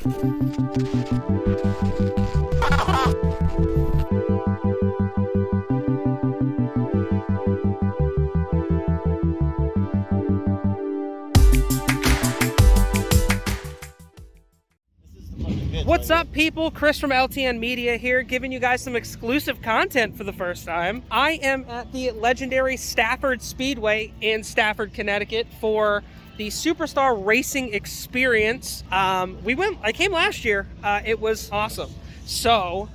What's up, people? Chris from LTN Media here, giving you guys some exclusive content for the first time. I am at the legendary Stafford Speedway in Stafford, Connecticut for the Superstar Racing Experience. I came last year. It was awesome. So,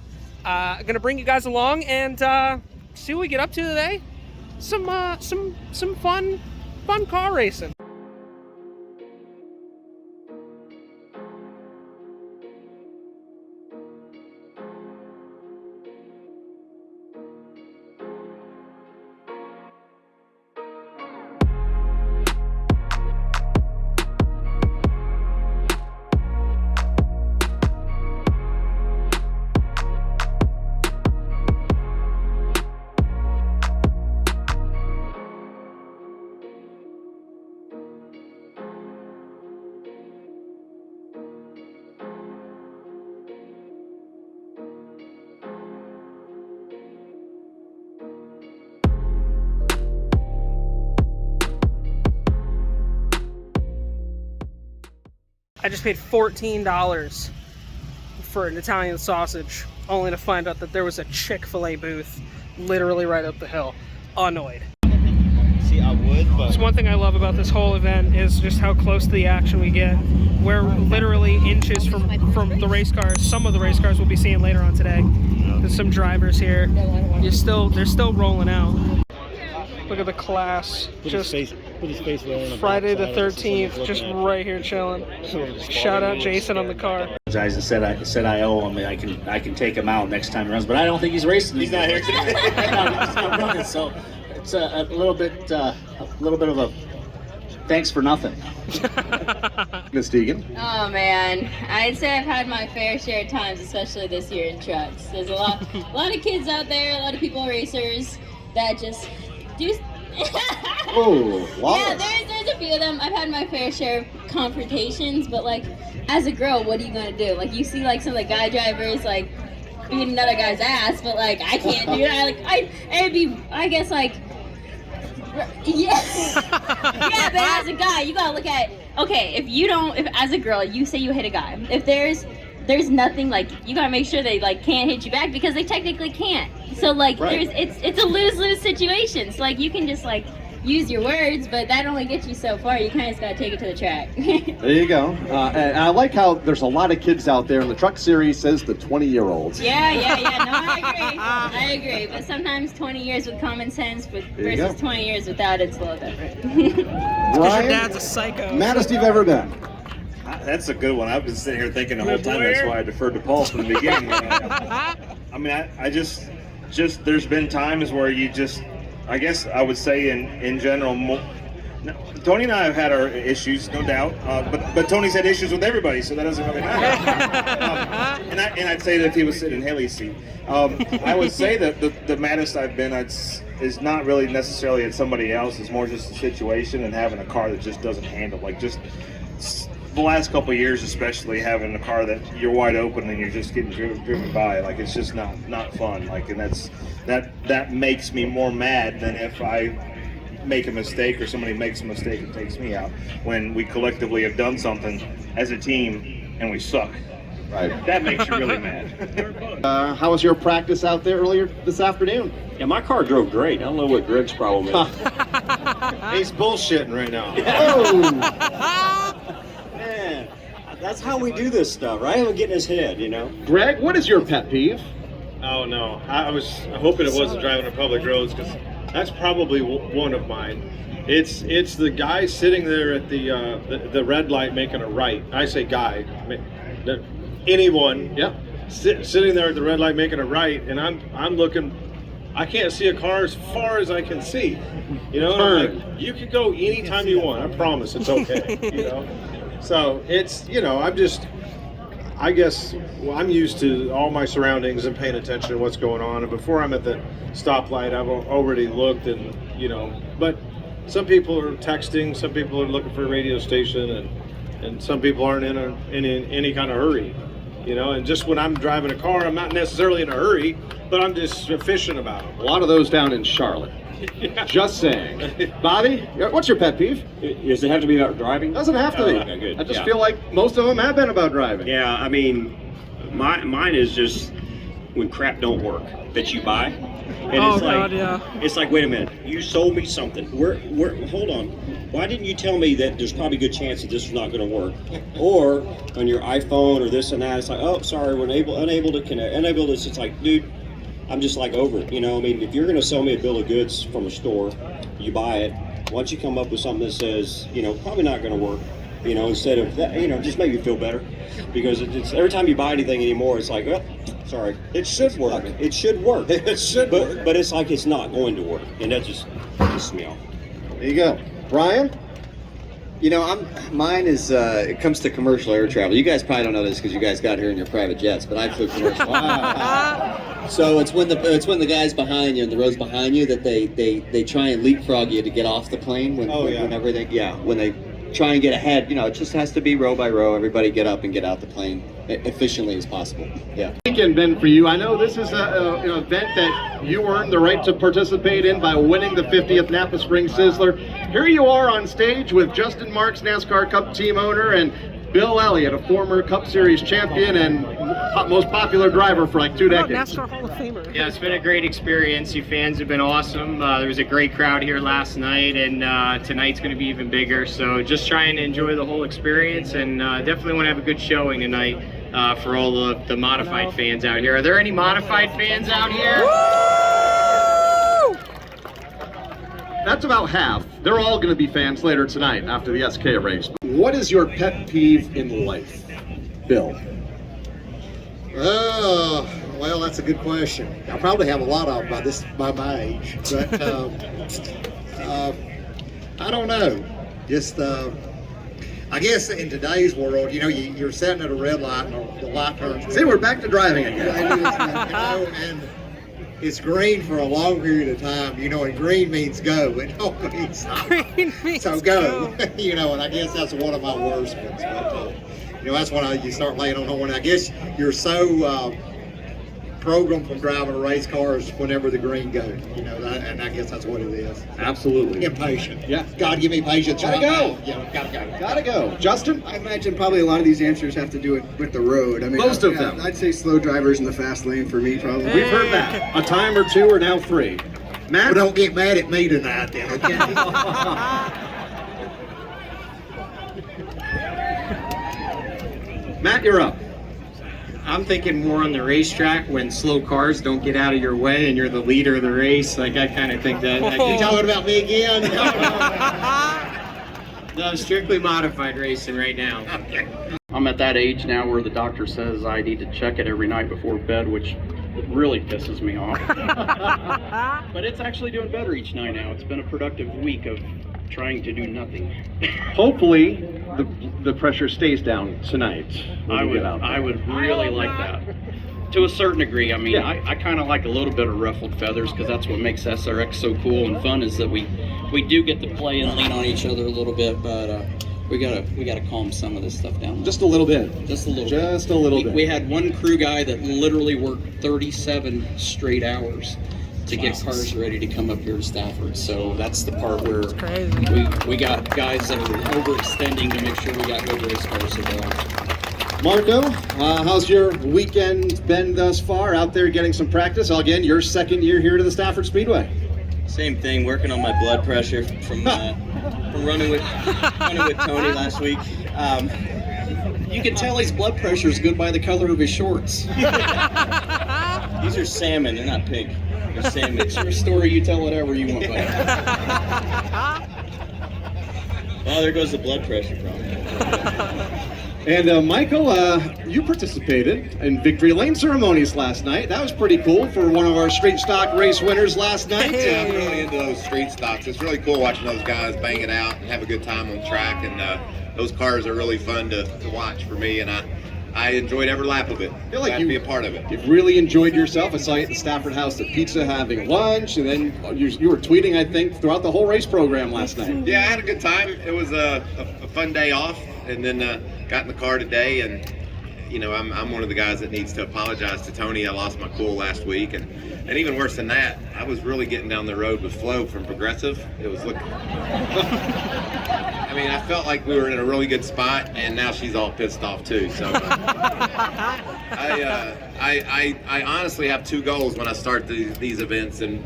I'm gonna bring you guys along and see what we get up to today. Some fun car racing. I just paid $14 for an Italian sausage, only to find out that there was a Chick-fil-A booth literally right up the hill. Annoyed. See, I would, but... So one thing I love about this whole event is just how close to the action we get. We're literally inches from the race cars. Some of the race cars we'll be seeing later on today. There's some drivers here. They're still rolling out. Look at the class. Put his face right on Friday the 13th, just right here chilling. Shout out Jason on the car. I said I owe him. I can take him out next time he runs, but I don't think he's racing. He's not here today. Running, so it's a little bit of a thanks for nothing. Miss Deegan. Oh man, I'd say I've had my fair share of times, especially this year in trucks. There's a lot of kids out there, a lot of people racers that just do. Oh, wow. Yeah, there's a few of them. I've had my fair share of confrontations, but like, as a girl, what are you gonna do? Like, you see like some of the guy drivers like beating another guy's ass, but like I can't do that. Like it'd be, I guess, like, yeah, yeah. But as a guy, you gotta look at, okay, if as a girl you say you hit a guy, if there's nothing, like, you gotta make sure they like can't hit you back because they technically can't. So like right. it's a lose-lose situation. So like you can just like use your words, but that only gets you so far. You kind of just gotta take it to the track. There you go. And I like how there's a lot of kids out there, and the truck series says the 20-year-olds. Yeah. No, I agree. But sometimes 20 years with common sense versus 20 years without, it's a little different. Because your dad's a psycho. Maddest you've ever been? That's a good one. I've been sitting here thinking the whole time. That's why I deferred to Paul from the beginning. I mean, I just there's been times where you just, I guess I would say in general, Tony and I have had our issues, no doubt, but Tony's had issues with everybody, so that doesn't really matter. And I'd say that if he was sitting in Haley's seat, I would say that the maddest I've been is not really necessarily at somebody else. It's more just the situation and having a car that just doesn't handle, like, just the last couple of years, especially, having a car that you're wide open and you're just getting driven by, like, it's just not fun. Like, and that makes me more mad than if I make a mistake or somebody makes a mistake and takes me out, when we collectively have done something as a team and we suck. Right. That makes you really mad. How was your practice out there earlier this afternoon? Yeah, my car drove great. I don't know what Greg's problem is. He's bullshitting right now. Oh! Man, that's how we do this stuff, right? I'm getting his head, you know? Greg, what is your pet peeve? Oh no, I was hoping it wasn't driving on public roads, because that's probably one of mine. It's the guy sitting there at the red light making a right. I say guy, anyone. Yep. Sitting there at the red light making a right, and I'm looking. I can't see a car as far as I can see. You know, Turn. like, you can go anytime you want. I promise, it's okay. You know, so it's, you know, I guess I'm used to all my surroundings and paying attention to what's going on. And before I'm at the stoplight, I've already looked, and, you know, but some people are texting, some people are looking for a radio station, and and some people aren't in any kind of hurry, you know. And just when I'm driving a car, I'm not necessarily in a hurry, but I'm just efficient about it. A lot of those down in Charlotte. Yeah. Just saying. Bobby, what's your pet peeve? Does it have to be about driving? Doesn't have to be. Okay, good. I just Yeah. feel like most of them have been about driving. Yeah, I mean, mine is just when crap don't work that you buy, and Oh, it's like, God, yeah. it's like, wait a minute, you sold me something. Hold on, why didn't you tell me that there's probably a good chance that this is not going to work? Or on your iPhone or this and that, it's like, oh, sorry, we're unable to connect, unable to. It's like, dude, I'm just like over it. You know, I mean, if you're going to sell me a bill of goods from a store, you buy it. Once you come up with something that says, you know, probably not going to work, you know, instead of that, you know, just make you feel better. Because it's every time you buy anything anymore, it's like, oh, sorry, it should work. It should work. It should work. But it's like it's not going to work, and that just pisses me off. There you go. Brian? You know, mine is, it comes to commercial air travel. You guys probably don't know this because you guys got here in your private jets, but I flew commercial. So it's when the guys behind you and the rows behind you that they try and leapfrog you to get off the plane when they try and get ahead. You know, it just has to be row by row. Everybody get up and get out the plane efficiently as possible. Yeah. Weekend, Ben, for you. I know this is an event that you earned the right to participate in by winning the 50th Napa Springs Sizzler. Here you are on stage with Justin Marks, NASCAR Cup team owner, and Bill Elliott, a former Cup Series champion and most popular driver for like 2 decades. NASCAR Hall of Famer. Yeah, it's been a great experience. You fans have been awesome. There was a great crowd here last night, and tonight's going to be even bigger. So just trying to enjoy the whole experience, and definitely want to have a good showing tonight for all the modified fans out here. Are there any modified fans out here? That's about half. They're all going to be fans later tonight after the SK race. What is your pet peeve in life, Bill? Well, that's a good question. I probably have a lot of them by my age, but I don't know. Just I guess in today's world, you know, you're sitting at a red light and the light turns. See, we're back to driving again. You know, and it's green for a long period of time, you know, and green means go. It don't mean stop. Green means So go. You know, and I guess that's one of my worst ones. But, you know, that's when you start laying on horn. I guess you're so programmed from driving a race car is whenever the green goes, you know, and I guess that's what it is. Absolutely. Impatient. Yeah. God, give me patience. Gotta go. Yeah, gotta go. Gotta go. Justin? I imagine probably a lot of these answers have to do with the road. I mean, Most of them. I'd say slow drivers in the fast lane for me, probably. We've heard that. A time or two are now free. Matt? Well, don't get mad at me tonight, then, okay? Matt, you're up. I'm thinking more on the racetrack when slow cars don't get out of your way and you're the leader of the race. Like, I kind of think that. You talking about me again? No, strictly modified racing right now. I'm at that age now where the doctor says I need to check it every night before bed, which really pisses me off. But it's actually doing better each night now. It's been a productive week of trying to do nothing. Hopefully, the pressure stays down tonight. I would really like that. To a certain degree. I mean, Yeah. I kind of like a little bit of ruffled feathers because that's what makes SRX so cool and fun is that we do get to play and lean on each other a little bit, but we gotta calm some of this stuff down. Just a little bit. Just a little bit. We had one crew guy that literally worked 37 straight hours to get cars ready to come up here to Stafford. So that's the part where we got guys that are overextending to make sure we got good race cars available. Marco, how's your weekend been thus far? Out there getting some practice? Again, your second year here to the Stafford Speedway. Same thing, working on my blood pressure from running with Tony last week. You can tell his blood pressure is good by the color of his shorts. These are salmon, they're not pink. They're salmon. It's your story, you tell whatever you want, buddy. Well, there goes the blood pressure problem. And Michael, you participated in victory lane ceremonies last night. That was pretty cool for one of our street stock race winners last night. Yeah, I'm really into those street stocks. It's really cool watching those guys bang it out and have a good time on track. And those cars are really fun to watch for me. And I enjoyed every lap of it. I feel like Glad to be a part of it. You've really enjoyed yourself. I saw you at the Stafford House at Pizza having lunch, and then you were tweeting, I think, throughout the whole race program last night. Yeah, I had a good time. It was a fun day off. and then got in the car today, and you know, I'm one of the guys that needs to apologize to Tony. I lost my cool last week, and even worse than that, I was really getting down the road with Flo from Progressive. It was looking. I mean, I felt like we were in a really good spot, and now she's all pissed off too. So I honestly have two goals when I start these events, and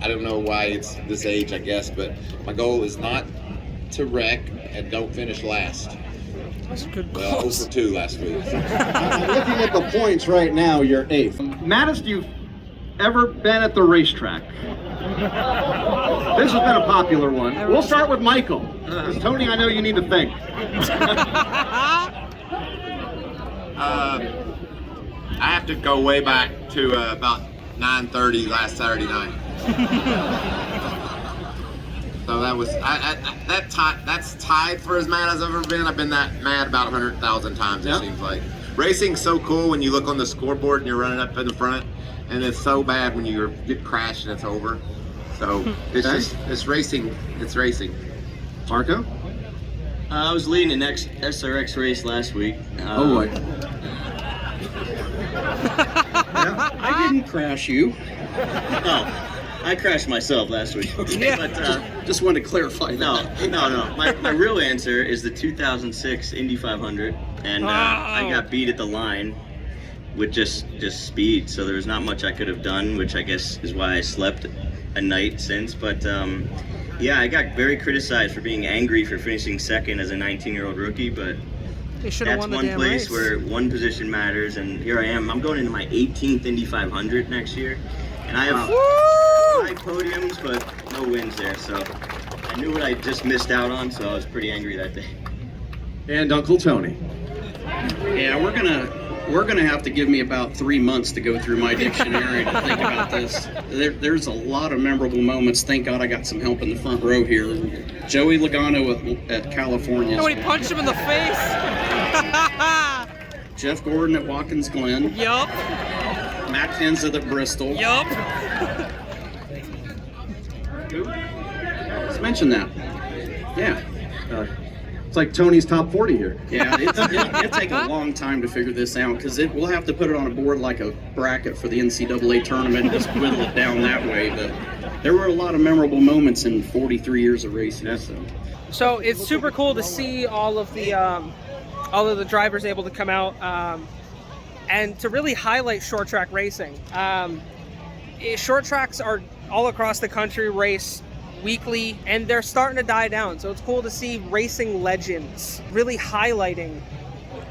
I don't know why it's this age, I guess, but my goal is not to wreck and don't finish last. That's a good Well, 0 for 2 last week. I'm looking at the points right now, you're 8th. Maddest, you've ever been at the racetrack? This has been a popular one. We'll start with Michael. 'Cause Tony, I know you need to think. I have to go way back to about 9:30 last Saturday night. So that was that's tied for as mad as I've ever been. I've been that mad about 100,000 times. It seems like racing's so cool when you look on the scoreboard and you're running up in the front, and it's so bad when you get crashed and it's over. So it's racing. It's racing. Marco? I was leading an SRX race last week. Oh boy. I didn't crash you. No, I crashed myself last week. Okay, but Just wanted to clarify that. no. My real answer is the 2006 Indy 500, and I got beat at the line with just speed. So there was not much I could have done, which I guess is why I slept a night since. But yeah, I got very criticized for being angry for finishing second as a 19-year-old rookie, but that's one place where one position matters, and here I am. I'm going into my 18th Indy 500 next year, and I have 5 podiums, but no wins there. So I knew what I just missed out on, so I was pretty angry that day. And Uncle Tony. Yeah, we're gonna have to give me about 3 months to go through my dictionary to think about this. There's a lot of memorable moments. Thank God I got some help in the front row here. Joey Logano at California. Nobody punched him in the face. Jeff Gordon at Watkins Glen. Yup. Matt Kenseth at Bristol. Yup. Let's mention that. Yeah. It's like Tony's top 40 here. Yeah, it'll take a long time to figure this out, because we'll have to put it on a board like a bracket for the NCAA tournament and just whittle it down that way. But there were a lot of memorable moments in 43 years of racing. So it's super cool to see all of the drivers able to come out and to really highlight short track racing. Short tracks are all across the country race weekly, and they're starting to die down. So it's cool to see racing legends really highlighting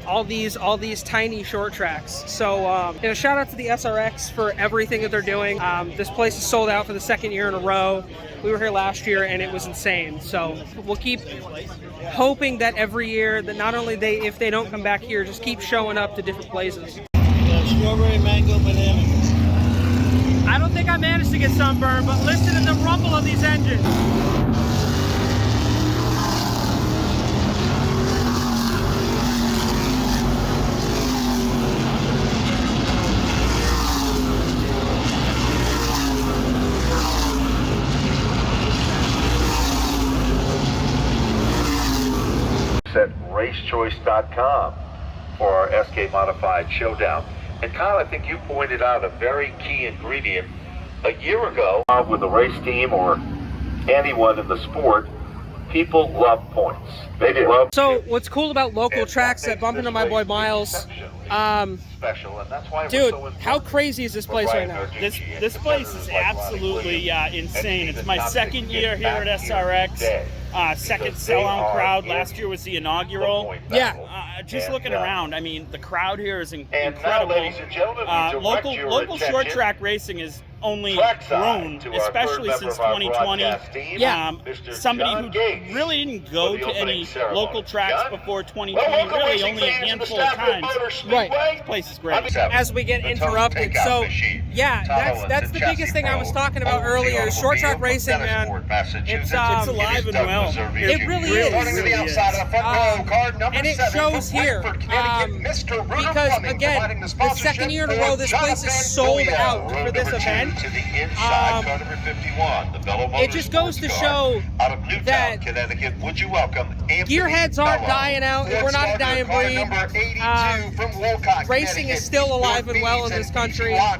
all these tiny short tracks. So shout out to the SRX for everything that they're doing. This place is sold out for the 2nd year in a row. We were here last year and it was insane. So we'll keep hoping that every year that not only if they don't come back here, just keep showing up to different places. Strawberry, mango, banana. I don't think I managed to get sunburned, but listen to the rumble of these engines. At racechoice.com for our SK Modified Showdown. And Kyle, I think you pointed out a very key ingredient a year ago with the race team or anyone in the sport. People love points. They do. So what's cool about local tracks that bump into my boy Miles, special, and that's why dude, how crazy is this place right now? This place is absolutely insane. It's my 2nd year here at SRX. Second sellout crowd. Last year was the inaugural. Yeah. Just looking around, I mean, the crowd here is incredible. Local short track racing has only grown, especially since 2020. Yeah. Somebody who really didn't go to any local tracks before 2020, really only a handful of times. Right. This place is great. As we get interrupted, so Yeah, that's the biggest thing I was talking about earlier. Short track racing, man. It's alive and well. It really is. And it shows here. Because again, the second year in a row, this place is sold out for this event. It just goes to show that gearheads aren't dying out. We're not a dying breed. Racing is still alive and well in this country. I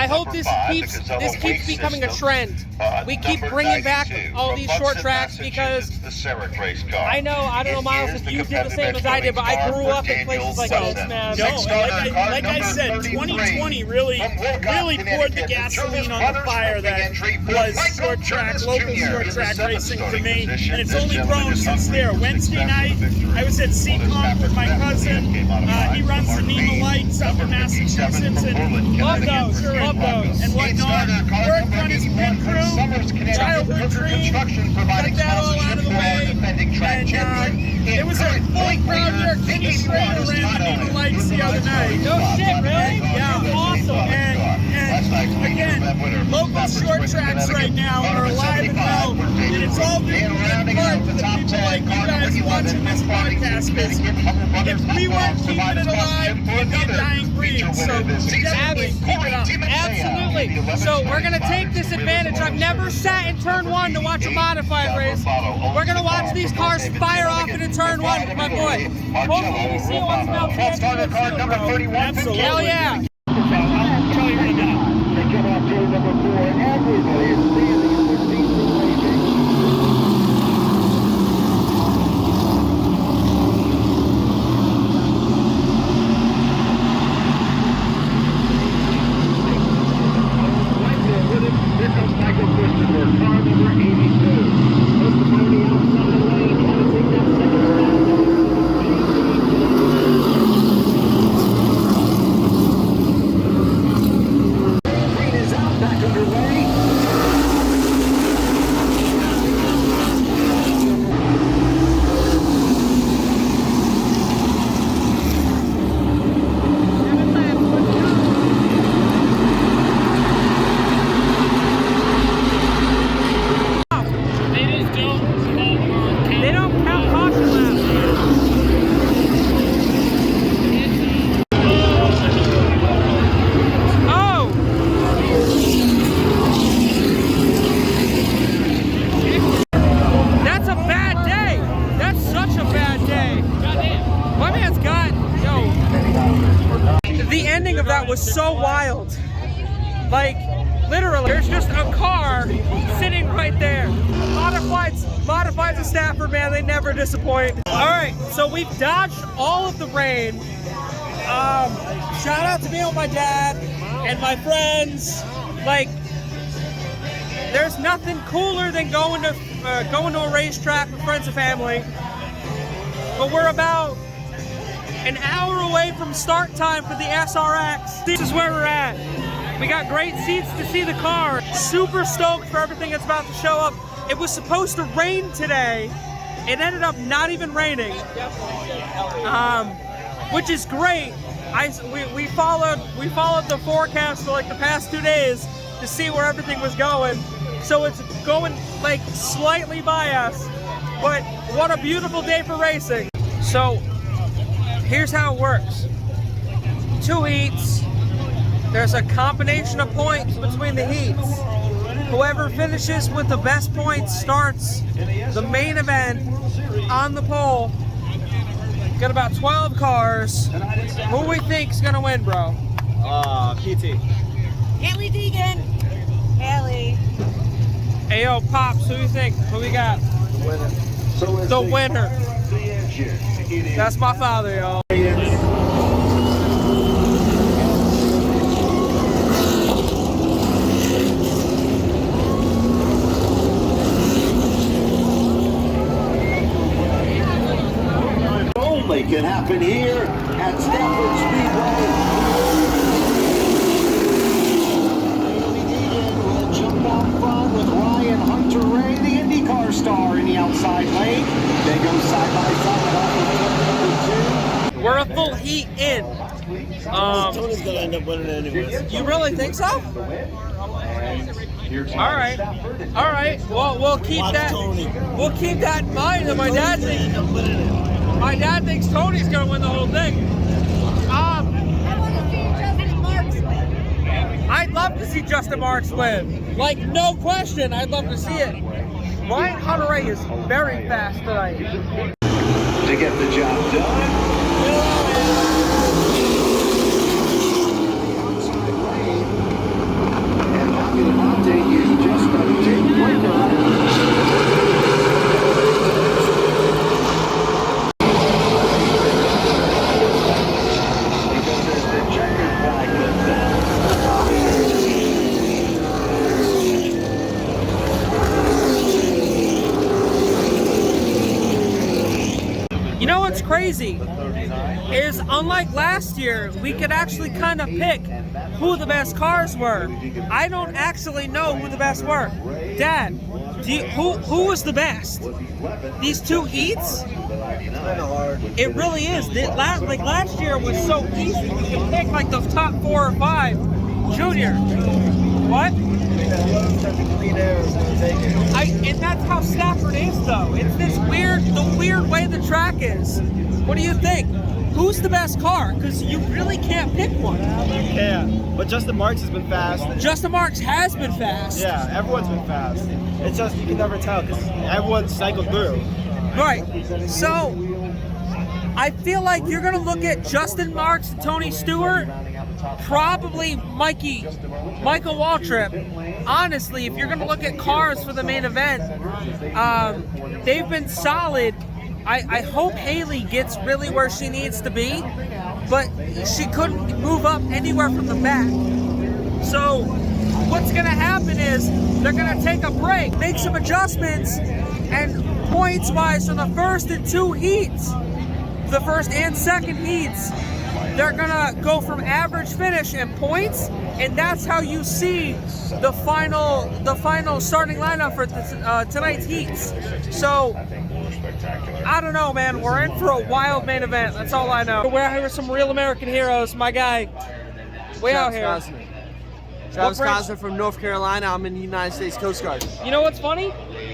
hope this keeps becoming a trend. We keep bringing back all these short tracks because I don't know, Miles, if you did the same as I did, but I grew up in places like this, man. No, like I said, 2020 really poured the gasoline on the fire that was local short track racing for me, and it's only grown since there. Wednesday night, I was at Seacon with my cousin. He runs the NEMA Lights up in Massachusetts, and love those, and whatnot. Worked on his pit crew, childhood dream, got that all out of the way, and it was a full crowd here. Kenny Schrader ran the NEMA Lights the other night. No shit, really? Yeah, awesome. And again, local short tracks right now are alive and well, and it's all due in part to the people like you guys watching this podcast, because if we weren't keeping it alive, we'd be dying breeds. So definitely keep it up. Absolutely. So we're going to take this advantage. I've never sat in turn 1 to watch a modified race. We're going to watch these cars fire off into turn 1 with my boy. Hopefully we see you on Smell Chance. Absolutely. Hell yeah. Was so wild. Like, literally, there's just a car sitting right there. Modifieds of Stafford, man, they never disappoint. All right, so we've dodged all of the rain. Shout out to me and my dad and my friends. Like, there's nothing cooler than going to a racetrack with friends and family. But we're about an hour away from start time for the SRX. This is where we're at. We got great seats to see the car. Super stoked for everything that's about to show up. It was supposed to rain today. It ended up not even raining, which is great. We followed the forecast for like the past 2 days to see where everything was going. So it's going like slightly by us, but what a beautiful day for racing. So here's how it works. 2 heats. There's a combination of points between the heats. Whoever finishes with the best points starts the main event on the pole. Got about 12 cars. Who we think's gonna win, bro? PT. Haley Deegan. Haley. Hey, yo, Pops, who you think? Who we got? The winner. That's my father, y'all. Only can happen here at Stafford Speedway. Will jump off front with Ryan Hunter-Ray, the IndyCar star, in the outside lane. They go side by side off the lane of number 2. We're a full heat in. Tony's gonna end up winning anyways. You really think so? All right. All right. Well, we'll keep that. We'll keep that in mind. And my dad thinks Tony's gonna win the whole thing. I'd love to see Justin Marks win. Like, no question, I'd love to see it. Ryan Hunter-Ray is very fast tonight. To get the job done. And Monte is just a tick quicker. You know what's crazy is, unlike last year, we could actually kind of pick who the best cars were. I don't actually know who the best were. Dad, who was the best? These two heats? It really is. Like last year was so easy. You could pick like the top 4 or 5. Junior, what? And that's how Stafford is, though. It's the weird way the track is. What do you think? Who's the best car? Because you really can't pick one. Yeah, but Justin Marks has been fast. Justin Marks has been fast. Yeah, everyone's been fast. It's just, you can never tell because everyone's cycled through. Right. So, I feel like you're going to look at Justin Marks and Tony Stewart, probably Michael Waltrip. Honestly, if you're going to look at cars for the main event, they've been solid. I hope Haley gets really where she needs to be, but she couldn't move up anywhere from the back. So what's going to happen is they're going to take a break, make some adjustments, and points-wise from the first and 2 heats, the first and second heats, they're gonna go from average finish and points, and that's how you see the final starting lineup for tonight's heats. So I don't know, man. We're in for a wild main event. That's all I know. We're here with some real American heroes. My guy, way out here. Travis Cosner from North Carolina. I'm in the United States Coast Guard. You know what's funny?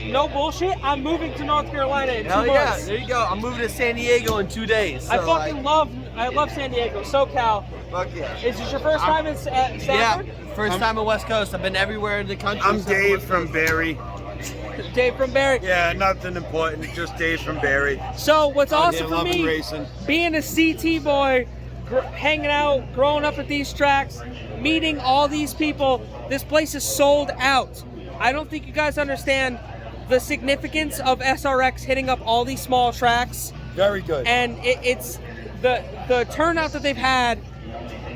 No bullshit. I'm moving to North Carolina in 2 months. Yeah, there you go. I'm moving to San Diego in 2 days. So I love San Diego, SoCal. Fuck yeah. Is this your first time in Stafford? Yeah, first time in West Coast. I've been everywhere in the country. I'm Dave from Barrie. Dave from Barrie. Yeah, nothing important. Just Dave from Barrie. So what's awesome for loving me, racing. being a CT boy, hanging out, growing up at these tracks, meeting all these people, this place is sold out. I don't think you guys understand the significance of SRX hitting up all these small tracks. Very good. And it's the turnout that they've had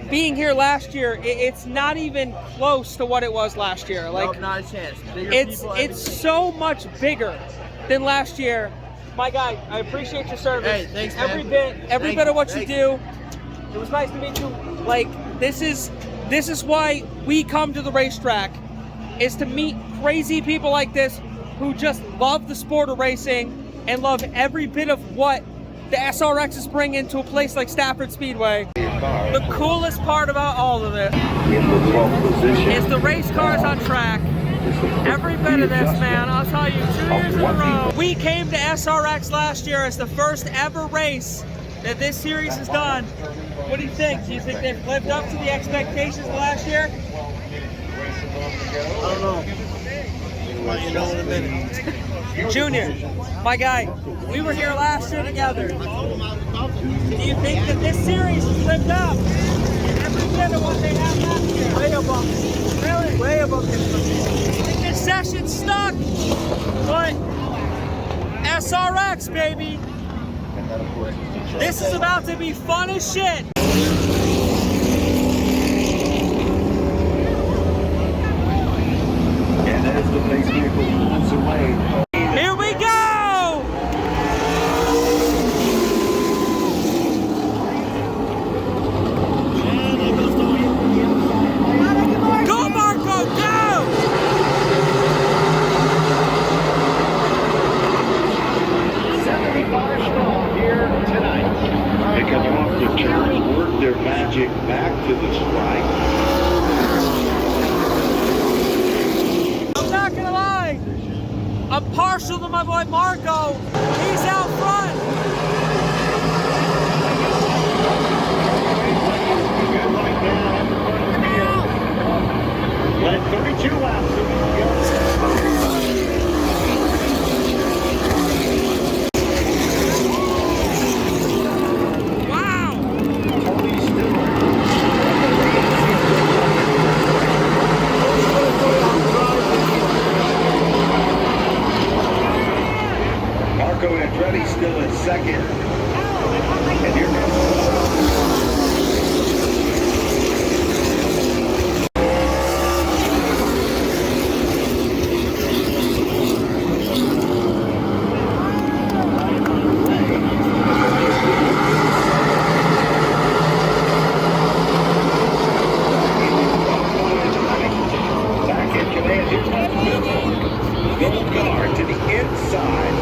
being here last year, it's not even close to what it was last year. Like, nope, not a chance. It's so much bigger than last year. My guy, I appreciate your service. Hey, thanks, man. Every bit of what you do. It was nice to meet you. Like, this is why we come to the racetrack, is to meet crazy people like this who just love the sport of racing and love every bit of what the SRXs bring into a place like Stafford Speedway. The coolest part about all of this is the race cars on track. Every bit of this, man, I'll tell you, 2 years in a row. We came to SRX last year as the first ever race that this series has done. What do you think? Do you think they've lived up to the expectations of last year? I don't know. Let you know in a minute. Junior, my guy, we were here last year together. Do you think that this series has lived up to every bit of what they had last year? Way above. Really? Way above. I think this session's stuck, but SRX, baby. This is about to be fun as shit. And as the race vehicle moves away. Here we go! Go, Marco, go! They come off the turn, work their back. Magic back to the stripe. I'm not gonna lie, I'm partial to my boy Marco. He's out front. Led 32 laps. Marco Andretti still in second. And here comes back in command. Here comes Gold guard to the inside.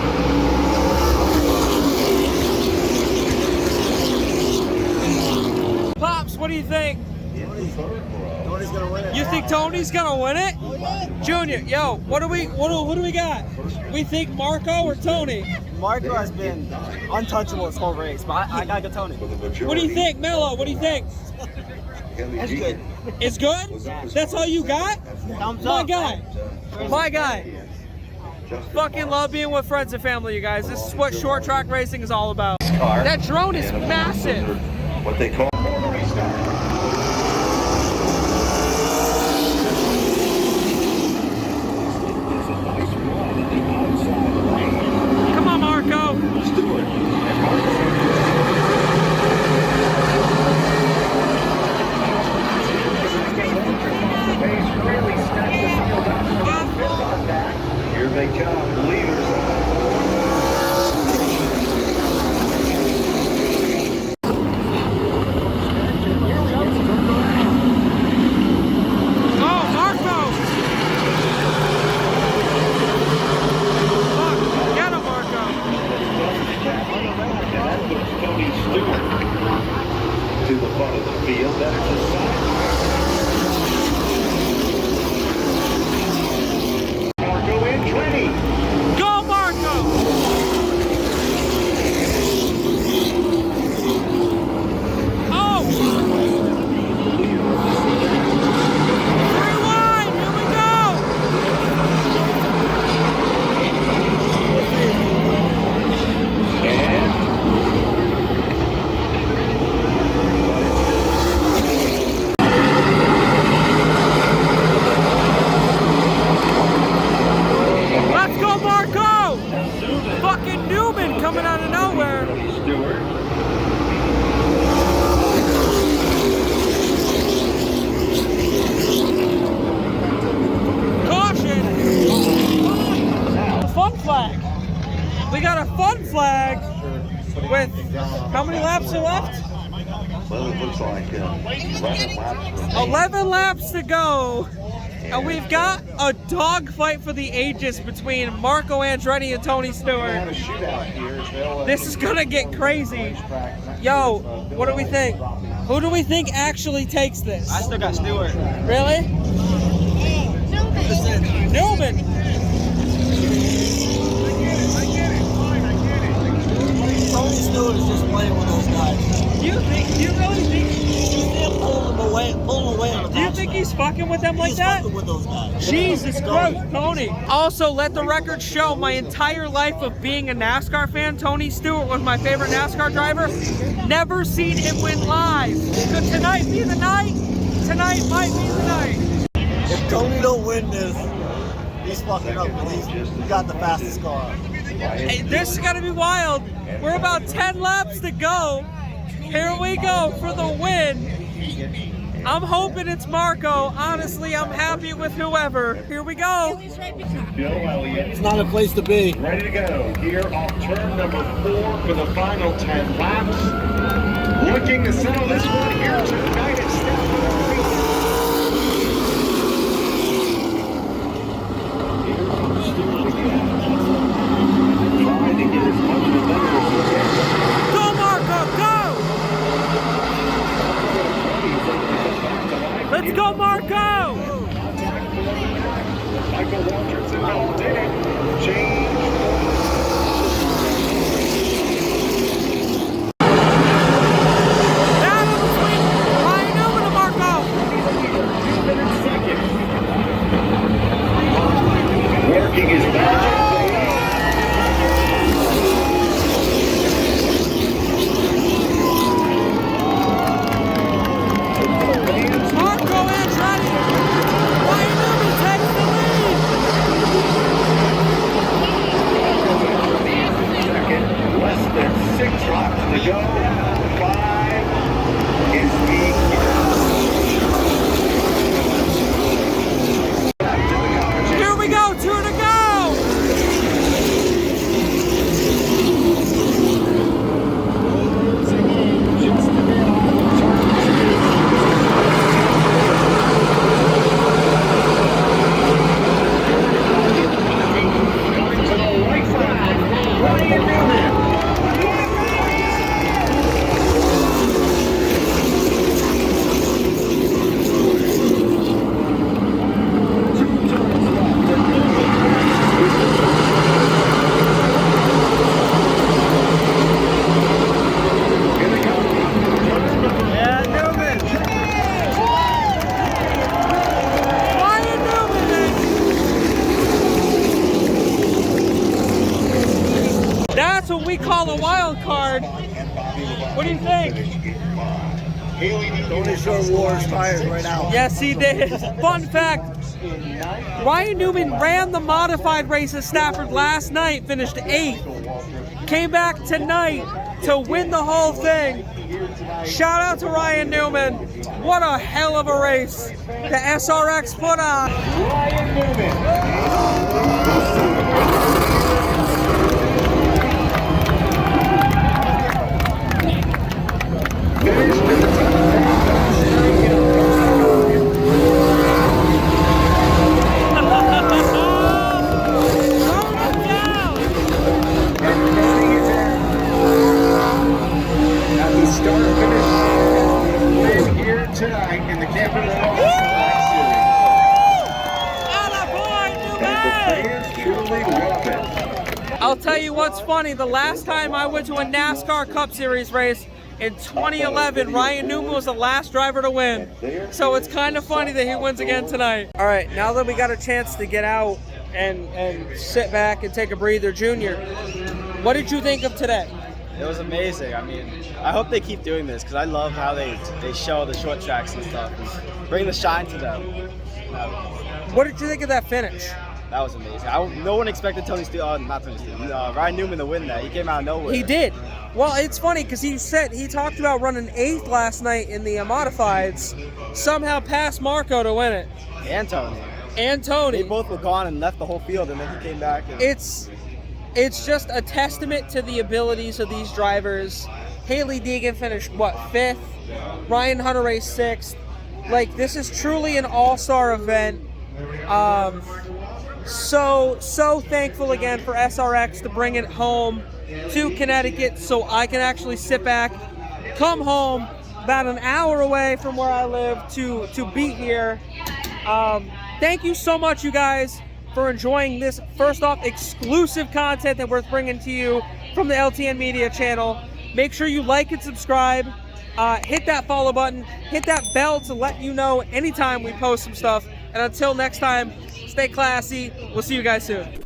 Pops, what do you think? Tony's gonna win it. You think Tony's gonna win it? Junior, yo, what do we got? We think Marco or Tony? Marco has been untouchable this whole race, but I gotta go Tony. What do you think, Mello? What do you think? That's good. It's good? That's all you got? Thumbs My up. guy. My guy. Fucking love being with friends and family, you guys. This is what short track racing is all about. That drone is massive. What they call Come on, Marco. Here they come, leaders. To the front of the field, that is the side. Marco Andretti. Go, Marco! Oh! 3 wide, here we go! Let's go, Marco! Fucking Newman coming out of nowhere. Caution! Fun flag. We got a fun flag with how many laps are left? Well, it looks like 11 laps. 11 laps to go. And we've got a dogfight for the ages between Marco Andretti and Tony Stewart. This is gonna get crazy. Yo, what do we think? Who do we think actually takes this? I still got Stewart. Really? Newman. Tony Stewart is just playing with those guys. Do you really think He's still pulling away on the Do you think he's fucking with them like He's that? fucking with those guys. Jesus Christ, Tony. Also, let the record show my entire life of being a NASCAR fan, Tony Stewart was my favorite NASCAR driver. Never seen him win live. Could tonight be the night? Tonight might be the night. If Tony don't win this, he's fucking up. He's got the fastest car. Hey, this is gonna be wild. We're about 10 laps to go. Here we go for the win. I'm hoping it's Marco. Honestly, I'm happy with whoever. Here we go. Bill Elliott. It's not a place to be. Ready to go here off turn number 4 for the final 10 laps. Looking to settle this one here tonight at Stafford. Trying to get as much momentum as he can. Go, Marco, go! Laps to go. 5 is Here we go, 2 to go! That's what we call a wild card. What do you think? Tony sure wore his tires right now. Yes, he did. Fun fact, Ryan Newman ran the modified race at Stafford last night, finished 8th. Came back tonight to win the whole thing. Shout out to Ryan Newman. What a hell of a race the SRX put on. Ryan Newman. I'll tell you what's funny, the last time I went to a NASCAR Cup Series race in 2011, Ryan Newman was the last driver to win. So it's kind of funny that he wins again tonight. All right, now that we got a chance to get out and sit back and take a breather, Junior, what did you think of today? It was amazing. I mean, I hope they keep doing this because I love how they show the short tracks and stuff and bring the shine to them. What did you think of that finish? That was amazing. No one expected Ryan Newman to win that. He came out of nowhere. He did. Well, it's funny because he talked about running 8th last night in the modifieds, somehow passed Marco to win it. And Tony. And Tony. They both were gone and left the whole field, and then he came back. And it's just a testament to the abilities of these drivers. Haley Deegan finished, what, 5th? Ryan Hunter raced 6th. Like, this is truly an all-star event. So thankful again for SRX to bring it home to Connecticut so I can actually sit back, come home about an hour away from where I live to be here. Thank you so much, you guys, for enjoying this, first off, exclusive content that we're bringing to you from the LTN Media channel. Make sure you like and subscribe. Hit that follow button. Hit that bell to let you know anytime we post some stuff. And until next time, stay classy. We'll see you guys soon.